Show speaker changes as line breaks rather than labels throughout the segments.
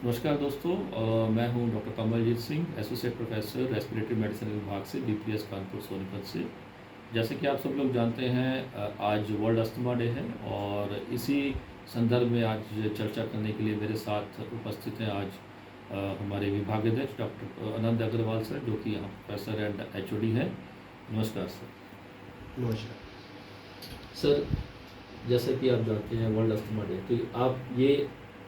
नमस्कार दोस्तों, मैं हूं doctor Kamaljeet Singh, associate professor respiratory medicine विभाग से, बीपीएस कानपुर सोनीपत से। जैसे कि आप सब लोग जानते हैं, आज वर्ल्ड अस्थमा डे है और इसी संदर्भ में आज चर्चा करने के लिए मेरे साथ उपस्थित हैं आज हमारे विभागाध्यक्ष डॉक्टर आनंद अग्रवाल सर, जो कि यहाँ प्रोफेसर एंड एचओडी हैं। नमस्कार सर।
नमस्कार
सर, जैसे कि आप जानते हैं वर्ल्ड अस्थमा डे, तो आप ये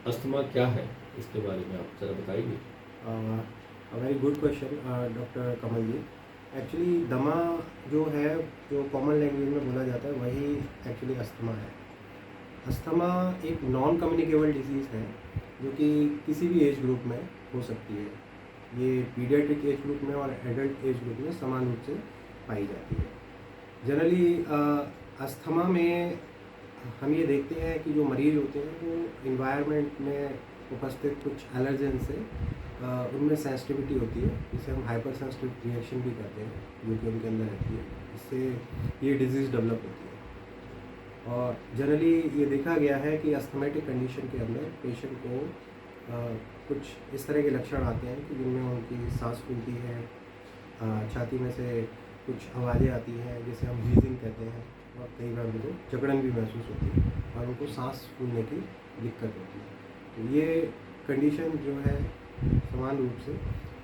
अस्थमा क्या है इसके बारे में आप ज़रा बताइए।
वेरी गुड क्वेश्चन डॉक्टर कमल जी। एक्चुअली दमा जो है, जो कॉमन लैंग्वेज में बोला जाता है, वही एक्चुअली अस्थमा है। अस्थमा एक नॉन कम्युनिकेबल डिजीज़ है जो कि किसी भी एज ग्रुप में हो सकती है। ये पीडियाट्रिक एज ग्रुप में और एडल्ट एज ग्रुप में समान रूप से पाई जाती है। जनरली अस्थमा में हम ये देखते हैं कि जो मरीज़ होते हैं वो इन्वायरमेंट में उपस्थित कुछ एलर्जन से उनमें सेंसिटिविटी होती है, जिसे हम हाइपर सेंसिटिव रिएक्शन भी कहते हैं, जो कि उनके अंदर रहती है। इससे ये डिजीज़ डेवलप होती है। और जनरली ये देखा गया है कि अस्थमेटिक कंडीशन के अंदर पेशेंट को कुछ इस तरह के लक्षण आते हैं कि जिनमें उनकी सांस फूलती है, छाती में से कुछ आवाज़ें आती हैं जिसे हम व्हीजिंग कहते हैं, और कई बार उनको जकड़न भी महसूस होती है और उनको सांस फूलने की दिक्कत होती है। तो ये कंडीशन जो है समान रूप से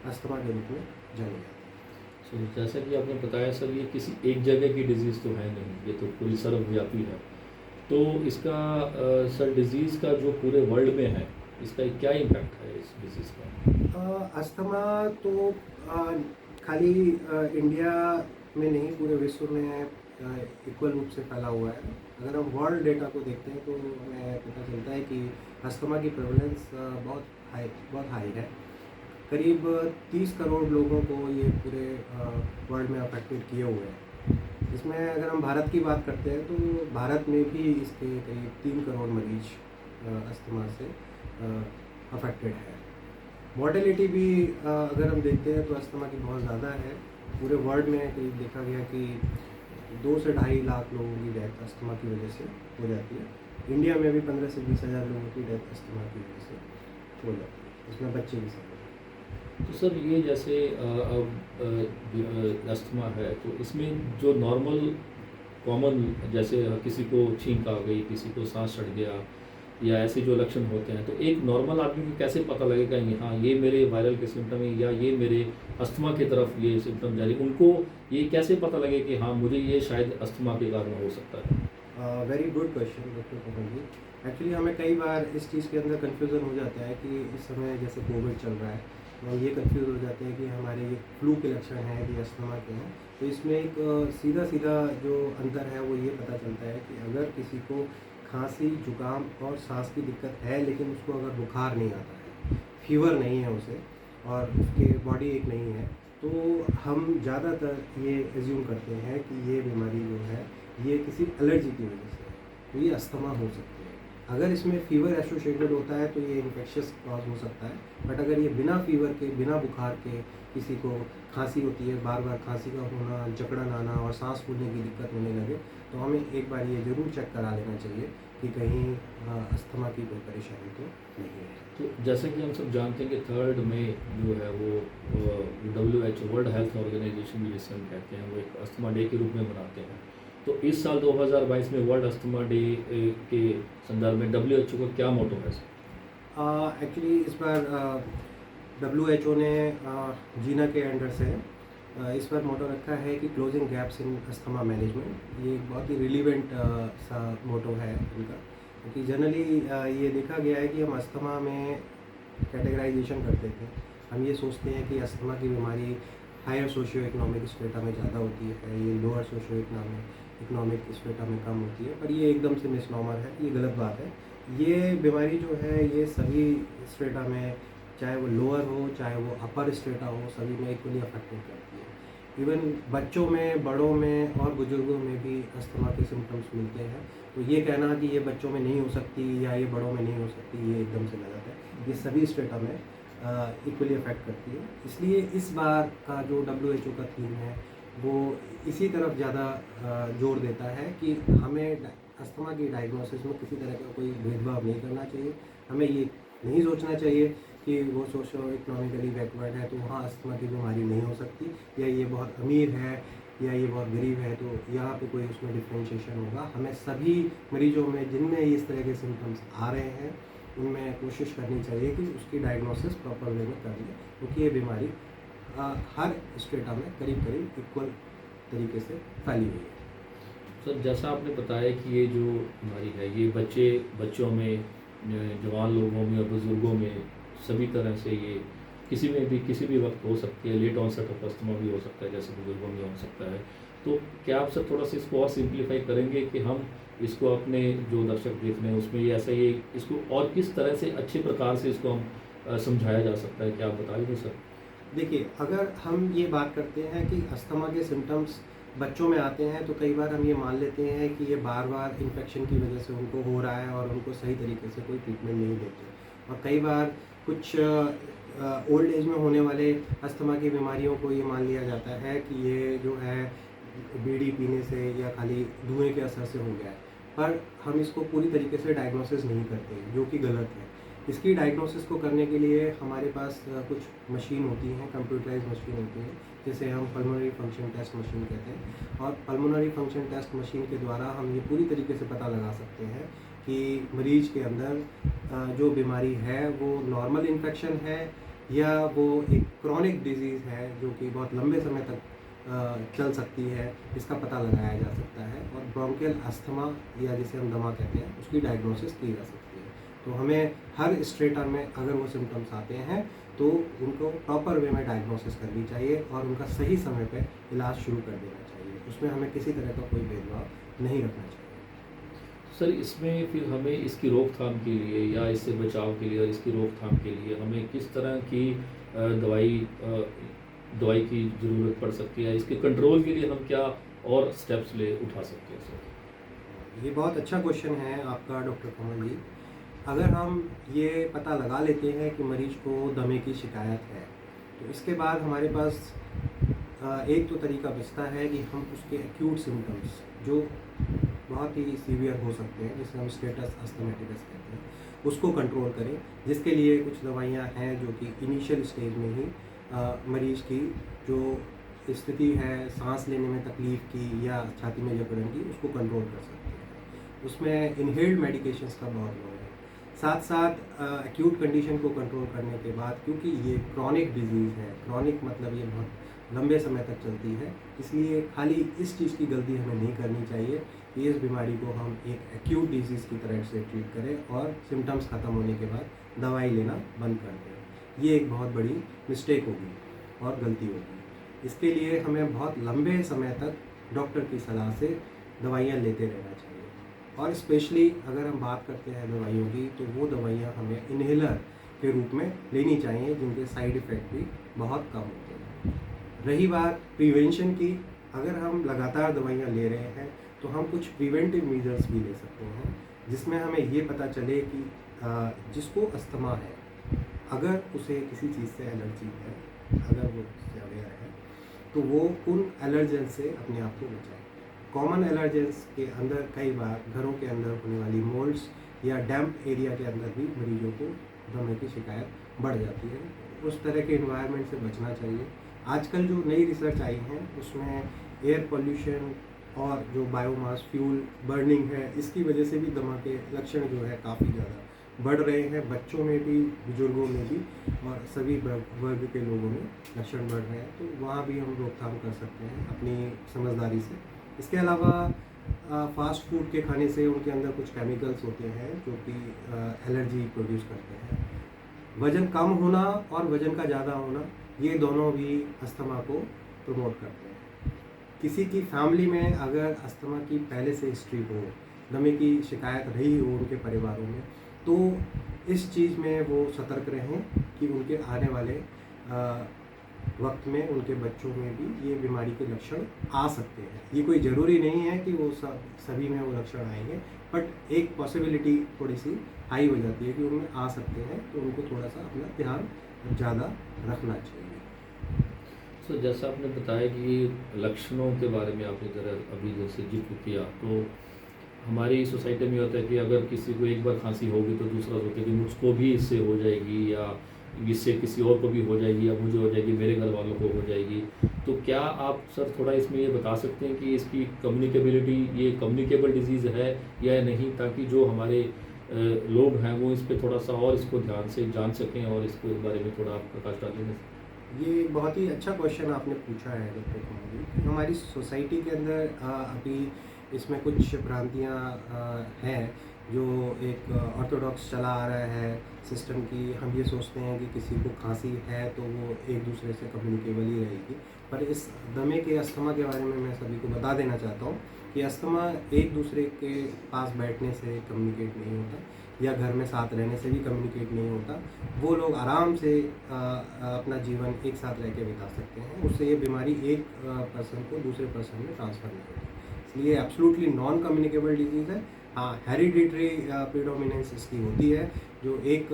अस्थमा के रूप में जानी जाती है।
जैसा कि आपने बताया सर, ये किसी एक जगह की डिजीज़ तो है नहीं, ये तो पूरी सर्वव्यापी है। तो इसका सर डिजीज़ का जो पूरे वर्ल्ड में है, इसका क्या इम्पैक्ट है इस डिजीज़ का?
अस्थमा तो खाली इंडिया में नहीं, पूरे विश्व में इक्वल रूप से फैला हुआ है। अगर हम वर्ल्ड डेटा को देखते हैं तो हमें पता चलता है कि अस्थमा की प्रेवलेंस बहुत हाई है। करीब 30 करोड़ लोगों को ये पूरे वर्ल्ड में अफेक्टेड किए हुए हैं। इसमें अगर हम भारत की बात करते हैं तो भारत में भी इसके करीब 3 करोड़ मरीज अस्थमा से अफेक्टेड है। मॉर्टेलिटी भी अगर हम देखते हैं तो अस्थमा की बहुत ज़्यादा है। पूरे वर्ल्ड में करीब देखा गया कि 2 से 2.5 लाख लोगों की डेथ अस्थमा की वजह से हो जाती है। इंडिया में भी 15 से 20 हज़ार लोगों की डेथ अस्थमा की वजह से हो जाती है, उसमें बच्चे भी शामिल हैं।
तो सर, ये जैसे अब अस्थमा है, तो इसमें जो नॉर्मल कॉमन, जैसे किसी को छींक आ गई, किसी को सांस चढ़ गया, या ऐसे जो लक्षण होते हैं, तो एक नॉर्मल आदमी को कैसे पता लगेगा कि हाँ ये मेरे वायरल के सिम्टम है या ये मेरे अस्थमा की तरफ ये सिम्टम जा रही है? उनको ये कैसे पता लगे कि हाँ मुझे ये शायद अस्थमा के कारण हो सकता है?
वेरी गुड क्वेश्चन डॉक्टर पवन जी। एक्चुअली हमें कई बार इस चीज़ के अंदर कन्फ्यूज़न हो जाता है कि इस समय जैसे कोविड चल रहा है, तो हम ये कन्फ्यूज़ हो जाते हैं कि हमारे ये फ्लू के लक्षण हैं कि अस्थमा के हैं। तो इसमें एक सीधा सीधा जो अंतर है वो ये पता चलता है कि अगर किसी को खांसी, जुकाम और सांस की दिक्कत है, लेकिन उसको अगर बुखार नहीं आता है, फीवर नहीं है उसे, और उसके बॉडी एक नहीं है, तो हम ज़्यादातर ये एज्यूम करते हैं कि ये बीमारी जो है ये किसी एलर्जी की वजह से है, तो ये अस्थमा हो सकती है। अगर इसमें फ़ीवर एसोसिएटेड होता है तो ये इन्फेक्शियस कॉज हो सकता है, बट अगर ये बिना फीवर के, बिना बुखार के किसी को खांसी होती है, बार बार खांसी का होना, जकड़न आना और सांस फूलने की दिक्कत होने लगे, तो हमें एक बार ये ज़रूर चेक करा लेना चाहिए कि कहीं अस्थमा की कोई परेशानी तो नहीं है।
तो जैसे कि हम सब जानते हैं कि 3 मई जो है वो WHO वर्ल्ड हेल्थ ऑर्गेनाइजेशन भी जिसे हम कहते हैं, वो एक अस्थमा डे के रूप में मनाते हैं। तो इस साल 2022 में वर्ल्ड अस्थमा डे के संदर्भ में WHO का क्या मोटो है सर?
एक्चुअली इस बार WHO ने जीना के अंडर से इस बार मोटो रखा है कि closing gaps in asthma management. ये एक बहुत ही रिलीवेंट सा मोटो है इनका, क्योंकि जनरली ये देखा गया है कि हम अस्थमा में कैटेगराइजेशन करते थे। हम ये सोचते हैं कि अस्थमा की बीमारी हायर सोशियो इकोनॉमिक स्टेटा में ज़्यादा होती है, ये लोअर सोशियो इकोनॉमिक स्टेटा में कम होती है, पर ये एकदम से मिसनॉमर है, ये गलत बात है। ये बीमारी जो है ये सभी स्टेटा में, चाहे वो लोअर हो चाहे वो अपर स्टेटा हो, सभी में इक्वली अफेक्टेड करती है। इवन बच्चों में, बड़ों में और बुजुर्गों में भी अस्थमा के सिम्टम्स मिलते हैं। तो ये कहना कि ये बच्चों में नहीं हो सकती या ये बड़ों में नहीं हो सकती, ये एकदम से गलत है। ये सभी स्टेटा में इक्वली अफेक्ट करती है। इसलिए इस बार का जो WHO का थीम है वो इसी तरफ ज़्यादा जोर देता है कि हमें अस्थमा की डायग्नोसिस में किसी तरह का कोई भेदभाव नहीं करना चाहिए। हमें ये नहीं सोचना चाहिए कि वो सोशो इकोनॉमिकली बैकवर्ड है तो वहाँ अस्थमा की बीमारी नहीं हो सकती, या ये बहुत अमीर है या ये बहुत गरीब है तो यहाँ पे कोई उसमें डिफ्रेंशिएशन होगा। हमें सभी मरीजों में जिनमें इस तरह के सिम्टम्स आ रहे हैं उनमें कोशिश करनी चाहिए कि उसकी डायग्नोसिस प्रॉपर वे में कर लें, क्योंकि ये बीमारी हर स्टेटा में करीब करीब इक्वल तरीके से फैली हुई है।
सर जैसा आपने बताया कि ये जो बीमारी है ये बच्चों में, जवान लोगों में और बुज़ुर्गों में सभी तरह से ये किसी भी वक्त हो सकती है। लेट ऑनसेट ऑफ अस्थमा भी हो सकता है, जैसे बुजुर्गों में हो सकता है। तो क्या आप सर थोड़ा सा इसको और सिंप्लीफाई करेंगे कि हम इसको अपने जो दर्शक देख रहे हैं उसमें ये इसको और किस तरह से अच्छे प्रकार से इसको हम समझाया जा सकता है, क्या आप बताइए सर?
देखिए, अगर हम ये बात करते हैं कि अस्थमा के सिम्टम्स बच्चों में आते हैं तो कई बार हम ये मान लेते हैं कि ये बार बार इन्फेक्शन की वजह से उनको हो रहा है और उनको सही तरीके से कोई ट्रीटमेंट नहीं देते। और कई बार कुछ ओल्ड एज में होने वाले अस्थमा की बीमारियों को ये मान लिया जाता है कि ये जो है बीड़ी पीने से या खाली धुएं के असर से हो गया है, पर हम इसको पूरी तरीके से डायग्नोसिस नहीं करते, जो कि गलत है। इसकी डायग्नोसिस को करने के लिए हमारे पास कुछ मशीन होती हैं, कंप्यूटराइज मशीन होती हैं, जिसे हम पल्मोनरी फंक्शन टेस्ट मशीन कहते हैं। और पल्मोनरी फंक्शन टेस्ट मशीन के द्वारा हम ये पूरी तरीके से पता लगा सकते हैं कि मरीज के अंदर जो बीमारी है वो नॉर्मल इन्फेक्शन है या वो एक क्रॉनिक डिजीज़ है जो कि बहुत लंबे समय तक चल सकती है, इसका पता लगाया जा सकता है। और ब्रोंकियल अस्थमा या जिसे हम दमा कहते हैं उसकी डायग्नोसिस की जा सकती है। तो हमें हर स्ट्रेटा में अगर वो सिम्टम्स आते हैं तो उनको प्रॉपर वे में डायग्नोसिस करनी चाहिए और उनका सही समय पे इलाज शुरू कर देना चाहिए। उसमें हमें किसी तरह का कोई भेदभाव नहीं रखना चाहिए।
सर इसमें फिर हमें इसकी रोकथाम के लिए या इससे बचाव के लिए और इसकी रोकथाम के लिए हमें किस तरह की दवाई की ज़रूरत पड़ सकती है? इसके कंट्रोल के लिए हम क्या और स्टेप्स उठा सकते हैं सर?
ये बहुत अच्छा क्वेश्चन है आपका डॉक्टर कमल जी। अगर हम ये पता लगा लेते हैं कि मरीज को दमे की शिकायत है तो इसके बाद हमारे पास एक तो तरीका बचता है कि हम उसके एक्यूट सिम्टम्स जो बहुत ही सीवियर हो सकते हैं, जिसे हम स्टेटस अस्थमैटिकस कहते हैं, उसको कंट्रोल करें। जिसके लिए कुछ दवाइयाँ हैं जो कि इनिशियल स्टेज में ही मरीज की जो स्थिति है सांस लेने में तकलीफ़ की या छाती में जकड़न की, उसको कंट्रोल कर सकते हैं। उसमें इनहेल्ड मेडिकेशंस का बहुत रोल है। साथ साथ एक्यूट कंडीशन को कंट्रोल करने के बाद, क्योंकि ये क्रॉनिक डिजीज़ है, क्रॉनिक मतलब ये बहुत लंबे समय तक चलती है, इसलिए खाली इस चीज़ की गलती हमें नहीं करनी चाहिए कि इस बीमारी को हम एक एक्यूट डिजीज़ की तरह से ट्रीट करें और सिम्टम्स ख़त्म होने के बाद दवाई लेना बंद कर दें। ये एक बहुत बड़ी मिस्टेक होगी और गलती होगी। इसके लिए हमें बहुत लंबे समय तक डॉक्टर की सलाह से दवाइयाँ लेते रहना चाहिए। और स्पेशली अगर हम बात करते हैं दवाइयों की, तो वो दवाइयाँ हमें इन्हेलर के रूप में लेनी चाहिए जिनके साइड इफ़ेक्ट भी बहुत कम होते हैं। रही बात प्रिवेंशन की, अगर हम लगातार दवाइयाँ ले रहे हैं तो हम कुछ प्रिवेंटिव मेजर्स भी ले सकते हैं, जिसमें हमें ये पता चले कि जिसको अस्थमा है, अगर उसे किसी चीज़ से एलर्जी है, अगर वो उससे अवेयर है, तो वो उन एलर्जन से अपने आप को बचाए। कॉमन एलर्जेंस के अंदर कई बार घरों के अंदर होने वाली मोल्ड्स या डैम्प एरिया के अंदर भी मरीजों को दमे की शिकायत बढ़ जाती है। उस तरह के इन्वायरमेंट से बचना चाहिए। आजकल जो नई रिसर्च आई है उसमें एयर पोल्यूशन और जो बायोमास फ्यूल बर्निंग है, इसकी वजह से भी दमा के लक्षण जो है काफ़ी ज़्यादा बढ़ रहे हैं, बच्चों में भी, बुजुर्गों में भी और सभी वर्ग के लोगों में लक्षण बढ़ रहे हैं। तो वहाँ भी हम रोकथाम कर सकते हैं अपनी समझदारी से। इसके अलावा फास्ट फूड के खाने से उनके अंदर कुछ केमिकल्स होते हैं जो कि एलर्जी प्रोड्यूस करते हैं। वज़न कम होना और वज़न का ज़्यादा होना, ये दोनों भी अस्थमा को प्रमोट करते हैं। किसी की फैमिली में अगर अस्थमा की पहले से हिस्ट्री हो, दमे की शिकायत रही हो उनके परिवारों में, तो इस चीज़ में वो सतर्क रहें कि उनके आने वाले वक्त में उनके बच्चों में भी ये बीमारी के लक्षण आ सकते हैं। ये कोई ज़रूरी नहीं है कि वो सभी में वो लक्षण आएंगे, बट एक पॉसिबिलिटी थोड़ी सी हाई हो जाती है कि उनमें आ सकते हैं, तो उनको थोड़ा सा अपना ध्यान ज़्यादा रखना चाहिए।
सर जैसा आपने बताया कि लक्षणों के बारे में आपने ज़रा अभी जैसे जिक्र किया, तो हमारी सोसाइटी में होता है कि अगर किसी को एक बार खांसी होगी तो दूसरा सोचते कि मुझको भी इससे हो जाएगी या इससे किसी और को भी हो जाएगी या मुझे हो जाएगी, मेरे घर वालों को हो जाएगी। तो क्या आप सर थोड़ा इसमें ये बता सकते हैं कि इसकी कम्युनिकेबिलिटी, ये कम्युनिकेबल डिजीज़ है या नहीं, ताकि जो हमारे लोग हैं वो इस पे थोड़ा सा और इसको ध्यान से जान सकें और इसको इस बारे में थोड़ा आप प्रकाश डालें?
ये बहुत ही अच्छा क्वेश्चन आपने पूछा है डॉक्टर कुमार जी। हमारी सोसाइटी के अंदर अभी इसमें कुछ भ्रांतियाँ हैं जो एक ऑर्थोडॉक्स चला आ रहा है सिस्टम की। हम ये सोचते हैं कि किसी को खांसी है तो वो एक दूसरे से कम्युनिकेबल ही रहेगी। पर इस दमे के अस्थमा के बारे में मैं सभी को बता देना चाहता हूँ कि अस्थमा एक दूसरे के पास बैठने से कम्युनिकेट नहीं होता या घर में साथ रहने से भी कम्युनिकेट नहीं होता। वो लोग आराम से अपना जीवन एक साथ रह के बिता सकते हैं। उससे ये बीमारी एक पर्सन को दूसरे पर्सन में ट्रांसफ़र नहीं होती। इसलिए एब्सोल्युटली नॉन कम्युनिकेबल डिजीज़ है। हाँ, हेरिडिटरी प्रीडोमिनेंस इसकी होती है जो एक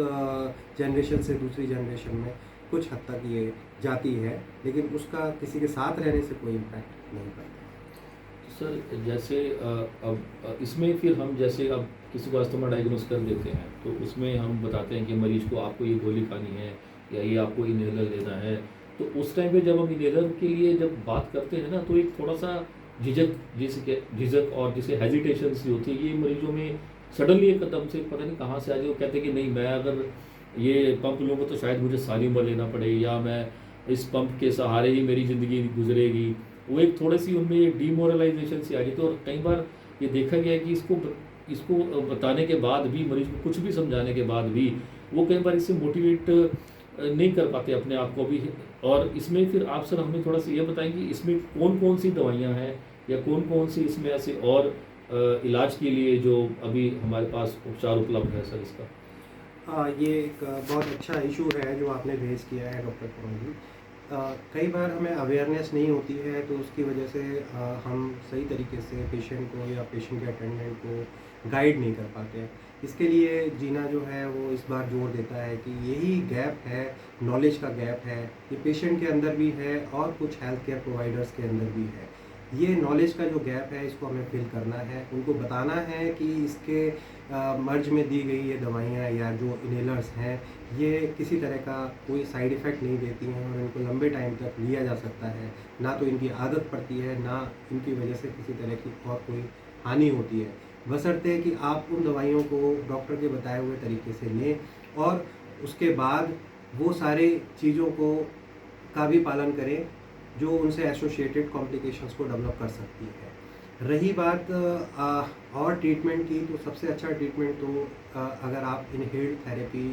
जनरेशन से दूसरी जनरेशन में कुछ हद तक ये जाती है, लेकिन उसका किसी के साथ रहने से कोई इम्पैक्ट नहीं पड़ता।
सर जैसे इसमें फिर हम जैसे अब किसी को अस्थमा डायग्नोस कर देते हैं तो उसमें हम बताते हैं कि मरीज को आपको ये गोली खानी है या ये आपको इनहेलर लेना है। तो उस टाइम पे जब हम इनहेलर के लिए जब बात करते हैं ना, तो एक थोड़ा सा झिझक और जिसे हेजिटेशन सी होती है, ये मरीजों में सडनली एकदम से पता नहीं कहाँ से आ जाए। वो कहते हैं कि नहीं, मैं अगर ये पंप लूँगा तो शायद मुझे सारी उम्र लेना पड़े, या मैं इस पंप के सहारे ही मेरी ज़िंदगी गुजरेगी। वो एक थोड़ी सी उनमें ये डीमोरलाइजेशन सी आ रही थी। और कई बार ये देखा गया है कि इसको बताने के बाद भी, मरीज को कुछ भी समझाने के बाद भी, वो कई बार इससे मोटिवेट नहीं कर पाते अपने आप को भी। और इसमें फिर आप सर हमें थोड़ा सा ये बताएं कि इसमें कौन कौन सी दवाइयाँ हैं या कौन कौन सी इसमें ऐसे और इलाज के लिए जो अभी हमारे पास उपचार उपलब्ध है सर इसका?
ये एक बहुत अच्छा इशू है जो आपने रेज़ किया है डॉक्टर कुमार जी। कई बार हमें अवेयरनेस नहीं होती है तो उसकी वजह से हम सही तरीके से पेशेंट को या पेशेंट के अटेंडेंट को गाइड नहीं कर पाते हैं। इसके लिए जीना जो है वो इस बार जोर देता है कि यही गैप है, नॉलेज का गैप है, ये पेशेंट के अंदर भी है और कुछ हेल्थ केयर प्रोवाइडर्स के अंदर भी है। ये नॉलेज का जो गैप है इसको हमें फिल करना है, उनको बताना है कि इसके मर्ज में दी गई ये दवाइयाँ या जो इनहेलर्स हैं ये किसी तरह का कोई साइड इफ़ेक्ट नहीं देती हैं और इनको लंबे टाइम तक लिया जा सकता है। ना तो इनकी आदत पड़ती है, ना इनकी वजह से किसी तरह की और कोई हानि होती है। बशर्ते कि आप उन दवाइयों को डॉक्टर के बताए हुए तरीके से लें और उसके बाद वो सारे चीज़ों को का भी पालन करें जो उनसे एसोसिएटेड कॉम्प्लिकेशंस को डेवलप कर सकती है। रही बात और ट्रीटमेंट की, तो सबसे अच्छा ट्रीटमेंट तो अगर आप इनहेल्ड थेरेपी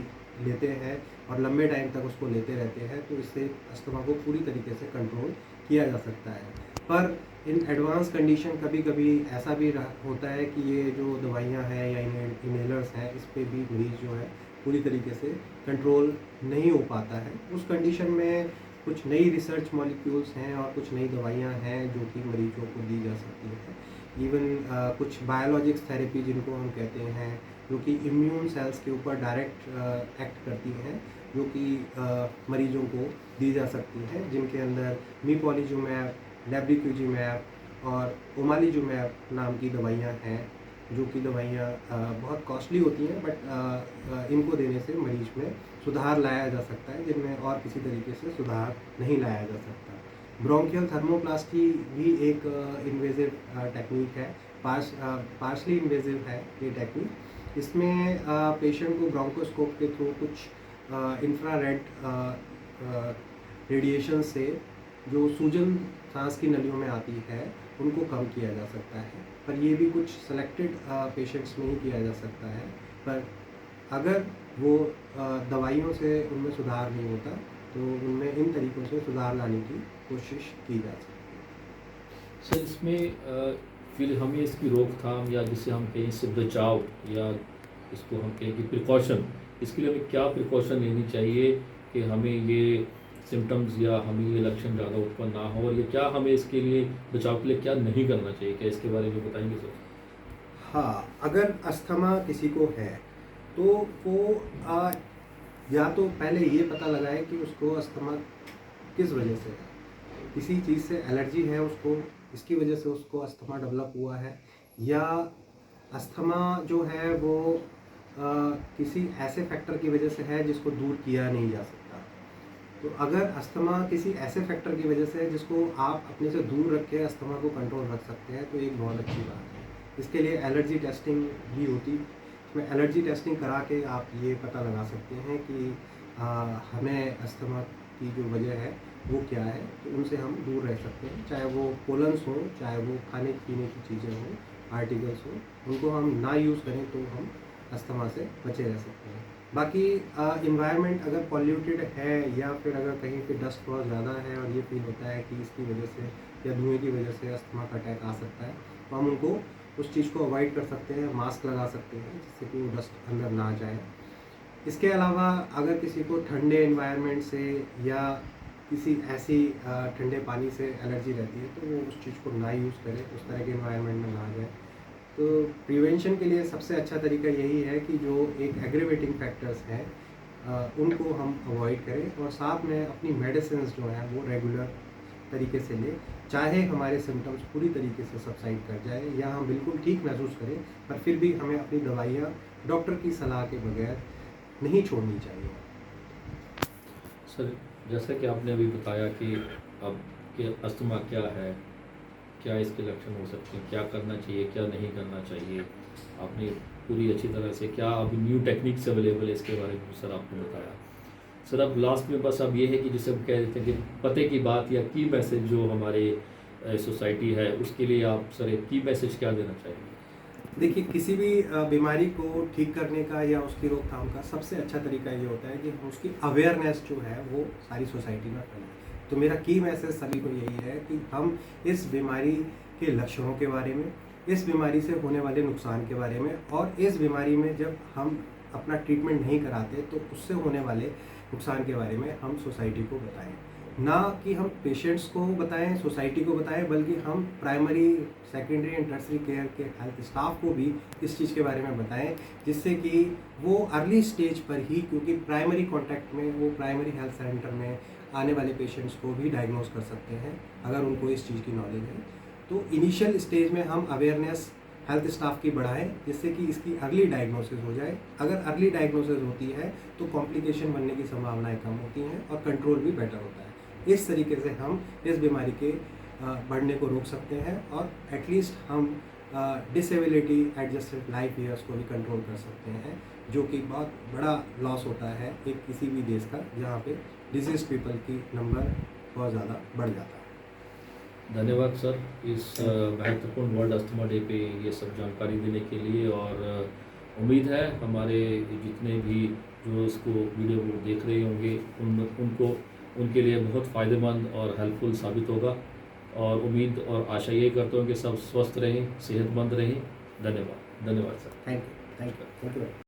लेते हैं और लंबे टाइम तक उसको लेते रहते हैं तो इससे अस्थमा को पूरी तरीके से कंट्रोल किया जा सकता है। पर इन एडवांस कंडीशन कभी कभी ऐसा भी होता है कि ये जो दवाइयाँ हैं या इनहेलर्स हैं इस पर भी मरीज जो है पूरी तरीके से कंट्रोल नहीं हो पाता है। उस कंडीशन में कुछ नई रिसर्च मॉलिक्यूल्स हैं और कुछ नई दवाइयाँ हैं जो कि मरीजों को दी जा सकती हैं। इवन कुछ बायोलॉजिक्स थेरेपी जिनको हम कहते हैं, जो कि इम्यून सेल्स के ऊपर डायरेक्ट एक्ट करती हैं, जो कि मरीजों को दी जा सकती हैं, जिनके अंदर मीपोलिजुमैब, लेब्रिक्यूजिमैब और ओमालिजुमैब नाम की दवाइयाँ हैं, जो कि दवाइयाँ बहुत कॉस्टली होती हैं, बट इनको देने से मरीज में सुधार लाया जा सकता है, जिनमें और किसी तरीके से सुधार नहीं लाया जा सकता। ब्रोंकियल थर्मोप्लास्टी भी एक इन्वेजिव टेक्निक है, पार्शली इन्वेजिव है ये टेक्निक। इसमें पेशेंट को ब्रोंकोस्कोप के थ्रू कुछ इंफ्रारेड रेडिएशन से जो सूजन सांस की नलियों में आती है उनको कम किया जा सकता है। पर ये भी कुछ सेलेक्टेड पेशेंट्स में ही किया जा सकता है। पर अगर वो दवाइयों से उनमें सुधार नहीं होता तो उनमें इन तरीक़ों से सुधार लाने की कोशिश की जा सकती है।
सर इसमें फिर हमें इसकी रोकथाम या जिसे हम कहें इससे बचाव, या इसको हम कहें कि प्रिकॉशन, इसके लिए हमें क्या प्रिकॉशन लेनी चाहिए कि हमें ये सिम्टम्स या हमें ये लक्षण ज़्यादा उत्पन्न ना हो, और ये क्या हमें इसके लिए बचाव के लिए क्या नहीं करना चाहिए, क्या इसके बारे में बताएंगे सर?
हाँ, अगर अस्थमा किसी को है तो वो या तो पहले ये पता लगाए कि उसको अस्थमा किस वजह से है। किसी चीज़ से एलर्जी है उसको, इसकी वजह से उसको अस्थमा डेवलप हुआ है, या अस्थमा जो है वो किसी ऐसे फैक्टर की वजह से है जिसको दूर किया नहीं जा सकता। तो अगर अस्थमा किसी ऐसे फैक्टर की वजह से है जिसको आप अपने से दूर रख के अस्थमा को कंट्रोल रख सकते हैं, तो एक बहुत अच्छी बात है। इसके लिए एलर्जी टेस्टिंग भी होती है। इसमें एलर्जी टेस्टिंग करा के आप ये पता लगा सकते हैं कि हमें अस्थमा की जो वजह है वो क्या है, तो उनसे हम दूर रह सकते हैं। चाहे वो पोलन्स हों, चाहे वो खाने पीने की चीज़ें हों, आर्टिकल्स हों, उनको हम ना यूज़ करें तो हम अस्थमा से बचे रह सकते हैं। बाकी इन्वायरमेंट अगर पॉल्यूटेड है या फिर अगर कहीं पे डस्ट बहुत ज़्यादा है और ये फील होता है कि इसकी वजह से या धुएँ की वजह से अस्थमा का अटैक आ सकता है, तो हम उनको उस चीज़ को अवॉइड कर सकते हैं, मास्क लगा सकते हैं जिससे कि वो डस्ट अंदर ना जाए। इसके अलावा अगर किसी को ठंडे एनवायरनमेंट से या किसी ऐसी ठंडे पानी से एलर्जी रहती है, तो वो उस चीज़ को ना यूज़ करे, उस तरह के एनवायरनमेंट में ना जाए। तो प्रिवेंशन के लिए सबसे अच्छा तरीका यही है कि जो एक एग्रीवेटिंग फैक्टर्स हैं उनको हम अवॉइड करें और साथ में अपनी मेडिसिन्स जो हैं वो रेगुलर तरीके से लें। चाहे हमारे सिम्टम्स पूरी तरीके से सबसाइड कर जाए या हम बिल्कुल ठीक महसूस करें, पर फिर भी हमें अपनी दवाइयाँ डॉक्टर की सलाह के बगैर नहीं छोड़नी चाहिए।
सर, जैसा कि आपने अभी बताया कि अब कि अस्थमा क्या है, क्या इसके लक्षण हो सकते हैं, क्या करना चाहिए, क्या नहीं करना चाहिए, आपने पूरी अच्छी तरह से क्या अभी न्यू टेक्निक्स अवेलेबल है इसके बारे में सर आपने बताया। सर अब लास्ट में बस अब ये है कि जैसे हम कह देते हैं कि पते की बात या की मैसेज जो हमारे सोसाइटी है उसके लिए आप सर एक की मैसेज क्या देना चाहिए?
देखिए, किसी भी बीमारी को ठीक करने का या उसकी रोकथाम का सबसे अच्छा तरीका ये होता है कि हम उसकी अवेयरनेस जो है वो सारी सोसाइटी में फैलाएं। तो मेरा की मैसेज सभी को यही है कि हम इस बीमारी के लक्षणों के बारे में, इस बीमारी से होने वाले नुकसान के बारे में और इस बीमारी में जब हम अपना ट्रीटमेंट नहीं कराते तो उससे होने वाले नुकसान के बारे में हम सोसाइटी को बताएं। ना कि हम पेशेंट्स को बताएं, सोसाइटी को बताएं, बल्कि हम primary, secondary and tertiary care के हेल्थ स्टाफ को भी इस चीज़ के बारे में बताएं, जिससे कि वो अर्ली स्टेज पर ही, क्योंकि प्राइमरी कॉन्टैक्ट में वो प्राइमरी हेल्थ सेंटर में आने वाले पेशेंट्स को भी डायग्नोज कर सकते हैं अगर उनको इस चीज़ की नॉलेज है। तो इनिशियल स्टेज में हम अवेयरनेस हेल्थ स्टाफ की बढ़ाएं जिससे कि इसकी अर्ली डायग्नोसिस हो जाए। अगर अर्ली डायग्नोसिस होती है तो कॉम्प्लिकेशन बनने की संभावनाएं कम होती हैं और कंट्रोल भी बेटर होता है। इस तरीके से हम इस बीमारी के बढ़ने को रोक सकते हैं और एटलीस्ट हम डिसेबिलिटी एडजस्टेड लाइफ ईयर्स को भी कंट्रोल कर सकते हैं, जो कि बहुत बड़ा लॉस होता है एक किसी भी देश का जहाँ पे डिजीज पीपल की नंबर बहुत ज़्यादा बढ़ जाता है।
धन्यवाद सर इस महत्वपूर्ण वर्ल्ड अस्थमा डे पे ये सब जानकारी देने के लिए। और उम्मीद है हमारे जितने भी जो इसको वीडियो को देख रहे होंगे उनको उनके लिए बहुत फ़ायदेमंद और हेल्पफुल साबित होगा। और उम्मीद और आशा यही करता हूँ कि सब स्वस्थ रहें, सेहतमंद रहें। धन्यवाद सर।
Thank you.